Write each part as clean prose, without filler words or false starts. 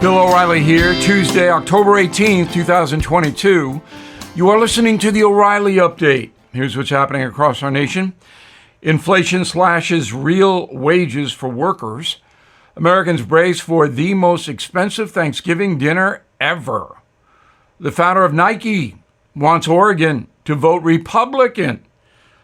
Bill O'Reilly here, Tuesday, October 18th, 2022. You are listening to the O'Reilly Update. Here's what's happening across our nation. Inflation slashes real wages for workers. Americans brace for the most expensive Thanksgiving dinner ever. The founder of Nike wants Oregon to vote Republican.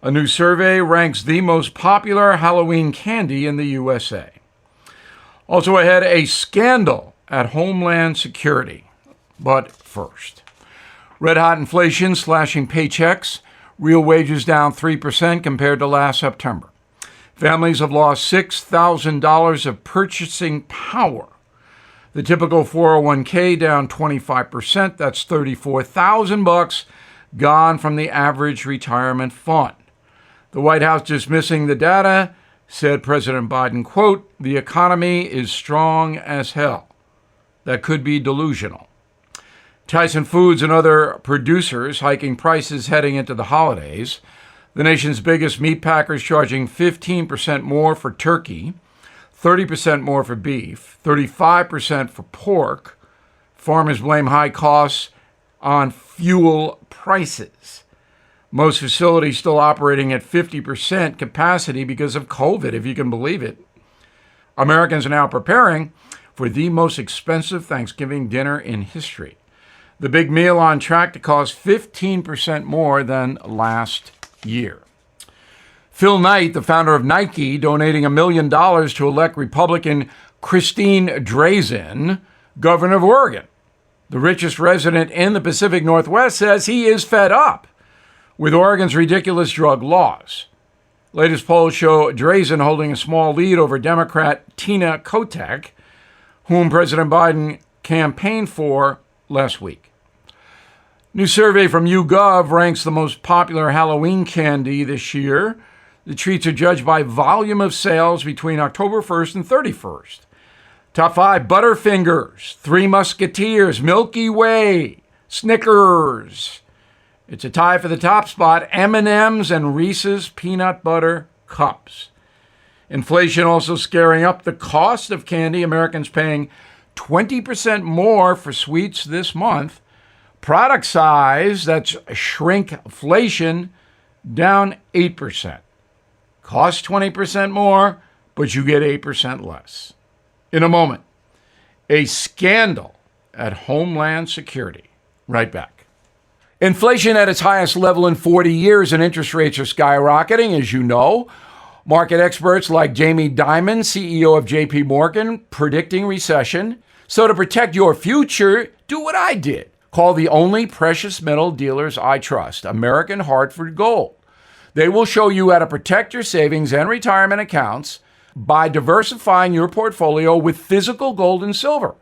A new survey ranks the most popular Halloween candy in the USA. Also ahead, a scandal at Homeland Security. But first, red-hot inflation slashing paychecks, real wages down 3% compared to last September. Families have lost $6,000 of purchasing power. The typical 401k down 25%, that's $34,000 gone from the average retirement fund. The White House dismissing the data, said President Biden, quote, "The economy is strong as hell." That could be delusional. Tyson Foods and other producers hiking prices heading into the holidays. The nation's biggest meat packers charging 15% more for turkey, 30% more for beef, 35% for pork. Farmers blame high costs on fuel prices. Most facilities still operating at 50% capacity because of COVID, if you can believe it. Americans are now preparing for the most expensive Thanksgiving dinner in history. The big meal on track to cost 15% more than last year. Phil Knight, the founder of Nike, donating $1 million to elect Republican Christine Drazan governor of Oregon. The richest resident in the Pacific Northwest says he is fed up with Oregon's ridiculous drug laws. Latest polls show Drazan holding a small lead over Democrat Tina Kotek, whom President Biden campaigned for last week. New survey from YouGov ranks the most popular Halloween candy this year. The treats are judged by volume of sales between October 1st and 31st. Top 5, Butterfingers, Three Musketeers, Milky Way, Snickers. It's a tie for the top spot, M&M's and Reese's Peanut Butter Cups. Inflation also scaring up the cost of candy. Americans paying 20% more for sweets this month. Product size, that's shrinkflation, down 8%. Cost 20% more, but you get 8% less. In a moment, a scandal at Homeland Security. Right back. Inflation at its highest level in 40 years and interest rates are skyrocketing, as you know. Market experts like Jamie Dimon, CEO of JP Morgan, predicting recession. So to protect your future, do what I did. Call the only precious metal dealers I trust, American Hartford Gold. They will show you how to protect your savings and retirement accounts by diversifying your portfolio with physical gold and silver.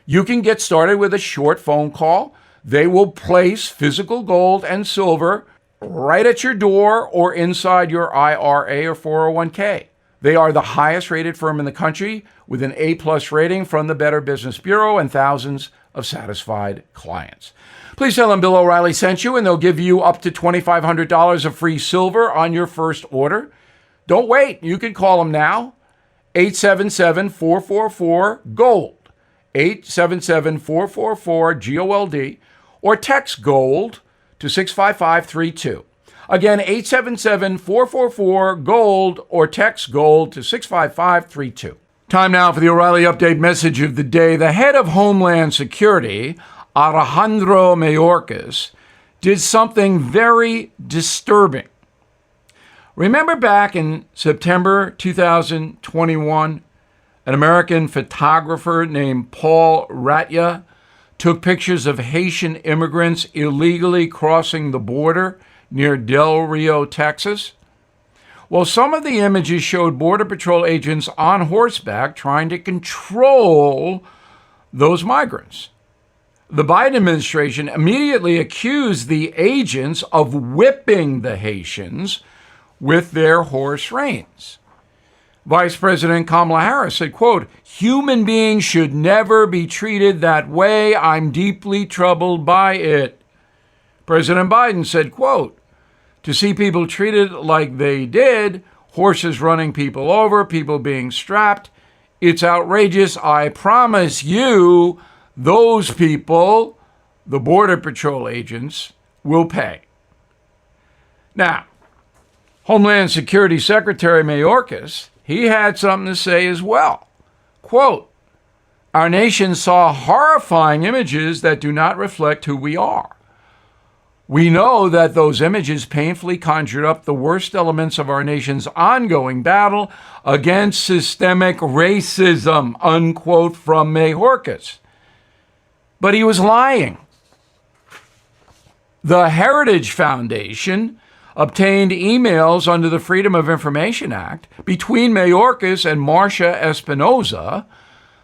You can get started with a short phone call. They will place physical gold and silver right at your door or inside your IRA or 401k. They are the highest rated firm in the country with an A+ rating from the Better Business Bureau and thousands of satisfied clients. Please tell them Bill O'Reilly sent you and they'll give you up to $2,500 of free silver on your first order. Don't wait. You can call them now. 877-444-GOLD. 877-444-GOLD or text GOLD to 65532. Again, 877-444-GOLD or text GOLD to 65532. Time now for the O'Reilly Update message of the day. The head of Homeland Security, Alejandro Mayorkas, did something very disturbing. Remember back in September 2021, an American photographer named Paul Ratya took pictures of Haitian immigrants illegally crossing the border near Del Rio, Texas? Well, some of the images showed Border Patrol agents on horseback trying to control those migrants. The Biden administration immediately accused the agents of whipping the Haitians with their horse reins. Vice President Kamala Harris said, quote, "Human beings should never be treated that way. I'm deeply troubled by it." President Biden said, quote, "To see people treated like they did, horses running people over, people being strapped, It's outrageous. I promise you, those people, the Border Patrol agents, will pay. Now, Homeland Security Secretary Mayorkas, he had something to say as well. Quote, "Our nation saw horrifying images that do not reflect who we are. We know that those images painfully conjured up the worst elements of our nation's ongoing battle against systemic racism," unquote, from Mayorkas. But he was lying. The Heritage Foundation obtained emails under the Freedom of Information Act between Mayorkas and Marcia Espinoza,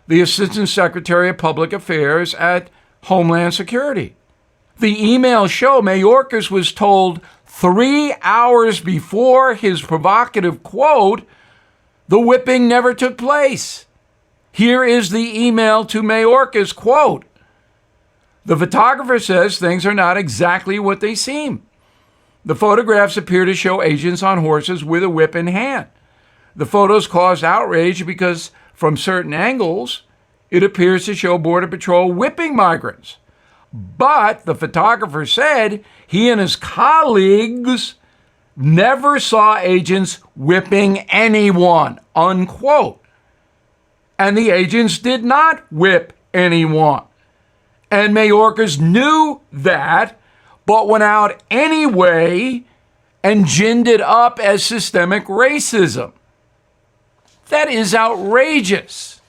the Assistant Secretary of Public Affairs at Homeland Security. The emails show Mayorkas was told 3 hours before his provocative quote, the whipping never took place. Here is the email to Mayorkas, quote, "The photographer says things are not exactly what they seem. The photographs appear to show agents on horses with a whip in hand. The photos caused outrage because from certain angles, it appears to show Border Patrol whipping migrants. But the photographer said he and his colleagues never saw agents whipping anyone," unquote. And the agents did not whip anyone. And Mayorkas knew that, but went out anyway and ginned it up as systemic racism. That is outrageous.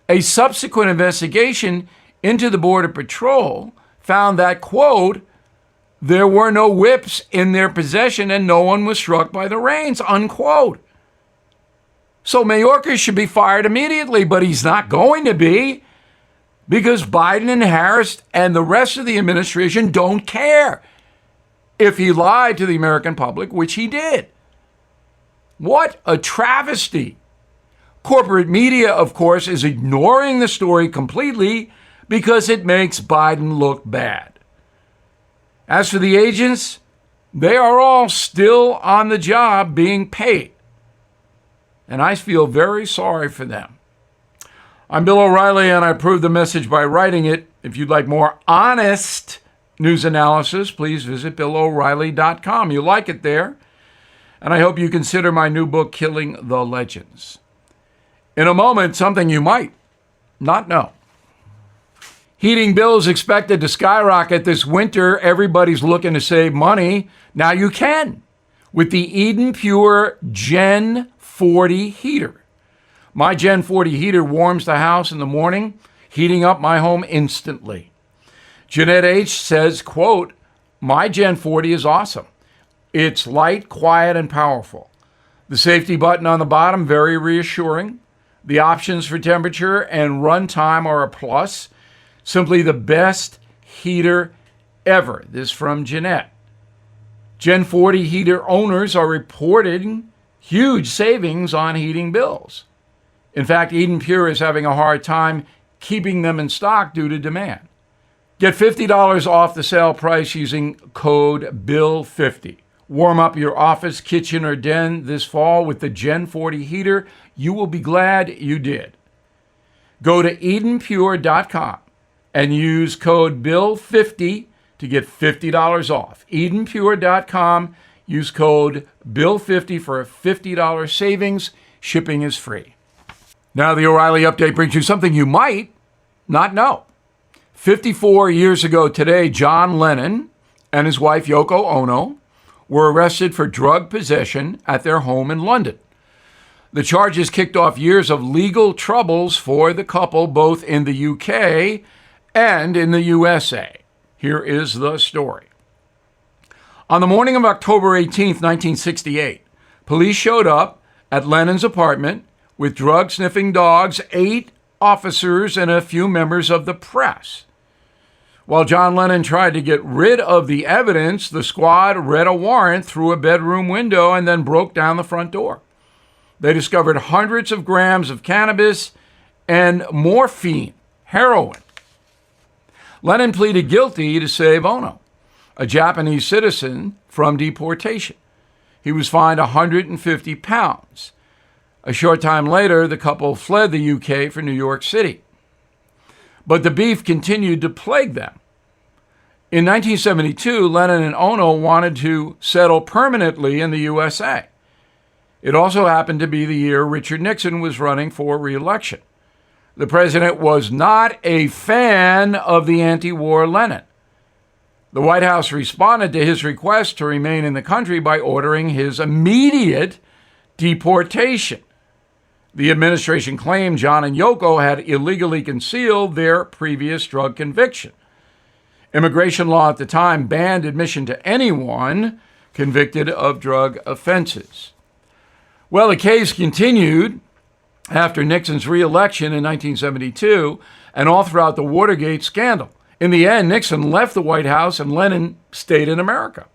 A subsequent investigation into the Border Patrol found that, quote, "there were no whips in their possession and no one was struck by the reins," unquote. So Mayorkas should be fired immediately, but he's not going to be, because Biden and Harris and the rest of the administration don't care if he lied to the American public, which he did. What a travesty. Corporate media, of course, is ignoring the story completely because it makes Biden look bad. As for the agents, they are all still on the job being paid. And I feel very sorry for them. I'm Bill O'Reilly, and I approve the message by writing it. If you'd like more honest news analysis, please visit BillO'Reilly.com. You'll like it there. And I hope you consider my new book, Killing the Legends. In a moment, something you might not know. Heating bills expected to skyrocket this winter. Everybody's looking to save money. Now you can with the Eden Pure Gen 40 heater. My Gen 40 heater warms the house in the morning, heating up my home instantly. Jeanette H. says, quote, "My Gen 40 is awesome. It's light, quiet, and powerful. The safety button on the bottom, very reassuring. The options for temperature and runtime are a plus. Simply the best heater ever." This from Jeanette. Gen 40 heater owners are reporting huge savings on heating bills. In fact, Eden Pure is having a hard time keeping them in stock due to demand. Get $50 off the sale price using code BILL50. Warm up your office, kitchen, or den this fall with the Gen 40 heater. You will be glad you did. Go to EdenPure.com and use code BILL50 to get $50 off. EdenPure.com. Use code BILL50 for a $50 savings. Shipping is free. Now the O'Reilly Update brings you something you might not know. 54 years ago today, John Lennon and his wife Yoko Ono were arrested for drug possession at their home in London. The charges kicked off years of legal troubles for the couple, both in the UK and in the USA. Here is the story. On the morning of October 18, 1968, police showed up at Lennon's apartment with drug-sniffing dogs, 8 officers, and a few members of the press. While John Lennon tried to get rid of the evidence, the squad read a warrant through a bedroom window and then broke down the front door. They discovered hundreds of grams of cannabis and morphine, heroin. Lennon pleaded guilty to save Ono, a Japanese citizen, from deportation. He was fined 150 pounds. A short time later, the couple fled the UK for New York City. But the beef continued to plague them. In 1972, Lennon and Ono wanted to settle permanently in the USA. It also happened to be the year Richard Nixon was running for re-election. The president was not a fan of the anti-war Lennon. The White House responded to his request to remain in the country by ordering his immediate deportation. The administration claimed John and Yoko had illegally concealed their previous drug conviction. Immigration law at the time banned admission to anyone convicted of drug offenses. Well, the case continued after Nixon's re-election in 1972 and all throughout the Watergate scandal. In the end, Nixon left the White House and Lennon stayed in America.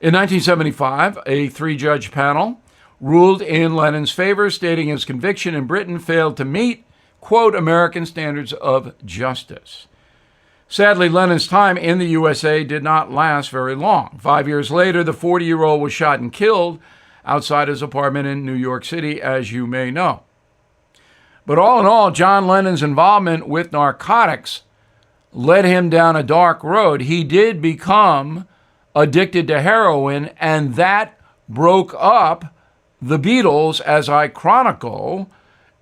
In 1975, a three-judge panel ruled in Lennon's favor, stating his conviction in Britain failed to meet, quote, American standards of justice. Sadly, Lennon's time in the USA did not last very long. 5 years later, the 40-year-old was shot and killed outside his apartment in New York City, as you may know. But all in all, John Lennon's involvement with narcotics led him down a dark road. He did become addicted to heroin, and that broke up the Beatles, as I chronicle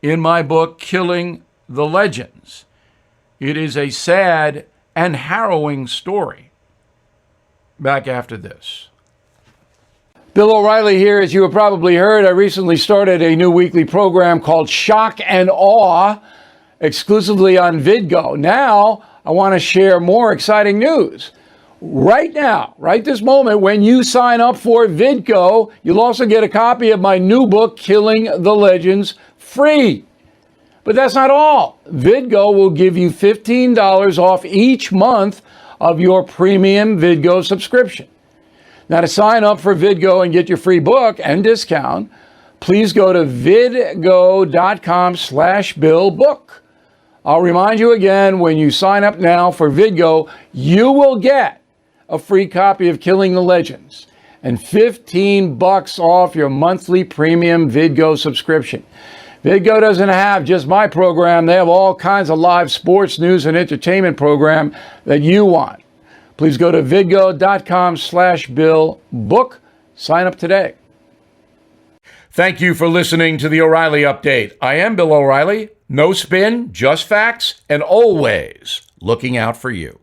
in my book, Killing the Legends. It is a sad and harrowing story. Back after this. Bill O'Reilly here. As you have probably heard, I recently started a new weekly program called Shock and Awe, exclusively on Vidgo. Now, I want to share more exciting news. Right now, right this moment, when you sign up for Vidgo, you'll also get a copy of my new book, Killing the Legends, free. But that's not all. Vidgo will give you $15 off each month of your premium Vidgo subscription. Now, to sign up for Vidgo and get your free book and discount, please go to vidgo.com/BillBook. I'll remind you again, when you sign up now for Vidgo, you will get a free copy of Killing the Legends and $15 off your monthly premium Vidgo subscription. Vidgo doesn't have just my program. They have all kinds of live sports, news, and entertainment program that you want. Please go to vidgo.com/BillBook. Sign up today. Thank you for listening to the O'Reilly Update. I am Bill O'Reilly. No spin, just facts, and always looking out for you.